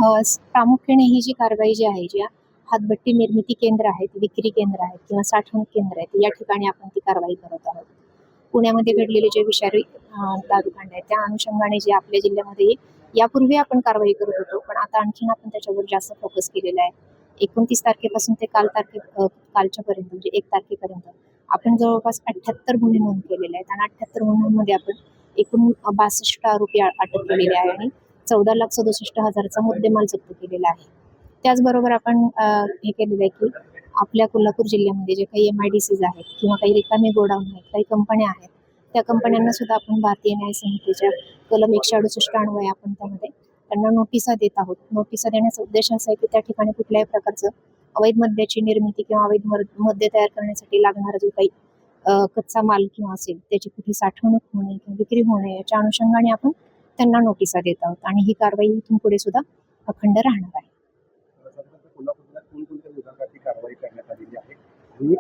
प्रामुख्याने ही जी कारवाई जी आहे, ज्या हातभट्टी निर्मिती केंद्र आहेत, विक्री केंद्र आहेत किंवा साठवणूक केंद्र आहेत, या ठिकाणी आपण ती कारवाई करत आहोत. पुण्यामध्ये घडलेले जे विषारी दारूकांड आहेत, त्या अनुषंगाने जे आपल्या जिल्ह्यामध्ये यापूर्वी आपण कारवाई करत होतो, पण आता आणखीन आपण त्याच्यावर जास्त फोकस केलेला आहे. 29 तारखेपासून ते कालच्यापर्यंत म्हणजे 1 तारखेपर्यंत आपण जवळपास 78 गुन्हे नोंद केलेले आहेत आणि 78 गुन्ह्यांमध्ये आपण एकूण 62 आरोपी अटक केलेले आहे आणि 14,67,000चा मुद्देमाल जप्त केलेला आहे. त्याचबरोबर आपण हे केलेलं आहे की आपल्या कोल्हापूर जिल्ह्यामध्ये जे काही MIDCs आहेत किंवा काही रिकामे गोडाऊन आहेत, काही कंपन्या आहेत, त्या कंपन्यांना सुद्धा आपण भारतीय न्याय संहितेच्या कलम 168 अन्वये आपण त्यामध्ये त्यांना नोटिसा देत आहोत. नोटिसा देण्याचा उद्देश असा आहे की त्या ठिकाणी कुठल्याही प्रकारचं अवैध मद्याची निर्मिती किंवा अवैध मद्य तयार करण्यासाठी लागणारा जो काही कच्चा माल किंवा असेल त्याची कुठे साठवणूक होणे किंवा विक्री होणे याच्या अनुषंगाने आपण त्यांना नोटिसा देत आहोत आणि ही कारवाई इथून पुढे सुद्धा अखंड राहणार आहे. कोणकोणत्या विभागाची कारवाई करण्यात आलेली आहे आणि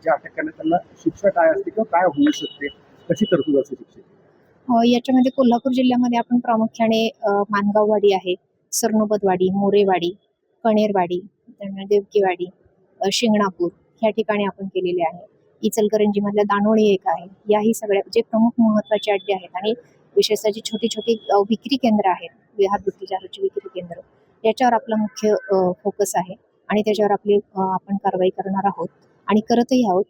ज्या अटक करण्यात त्यांना शिक्षा काय असते किंवा काय होऊ शकते, कशी तरतूद असते शिक्षेची? याच्यामध्ये कोल्हापूर जिल्ह्यामध्ये आपण प्रामुख्याने मानगाववाडी आहे, सरनोबतवाडी, मोरेवाडी, कणेरवाडी, त्यानंतर देवकीवाडी, शिंगणापूर ह्या ठिकाणी आपण केलेले आहे. इचलकरंजीमधल्या दानोळी एक आहे. याही सगळ्या जे प्रमुख महत्त्वाचे अड्डे आहेत आणि विशेषतः जी छोटी छोटी विक्री केंद्र आहेत, हातभट्टी दारूची विक्री केंद्र, याच्यावर आपला मुख्य फोकस आहे आणि त्याच्यावर आपण कारवाई करणार आहोत आणि करतही आहोत.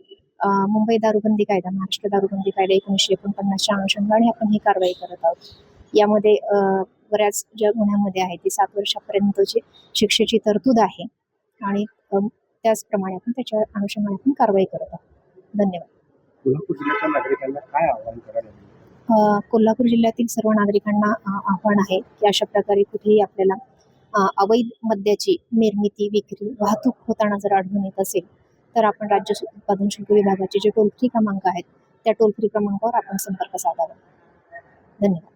मुंबई दारूबंदी कायदा, महाराष्ट्र दारूबंदी कायदा 1949च्या अनुषंगाने आपण ही कारवाई करत आहोत. यामध्ये बऱ्याच ज्या गुन्ह्यांमध्ये आहे ती 7 वर्षापर्यंतची शिक्षेची तरतूद आहे आणि त्याचप्रमाणे आपण त्याच्या अनुषंगाने आपण कारवाई करत आहोत. धन्यवाद. कोल्हापूर जिल्ह्याच्या नागरिकांना काय आवाहन करायला? कोल्हापूर जिल्ह्यातील सर्व नागरिकांना आव्हान आहे की अशा प्रकारे कुठेही आपल्याला अवैध मद्याची निर्मिती, विक्री, वाहतूक होताना जर आढळून येत असेल तर आपण राज्य उत्पादन शुल्क विभागाचे जे टोल फ्री क्रमांक आहेत त्या टोल फ्री क्रमांकावर आपण संपर्क साधावा. धन्यवाद.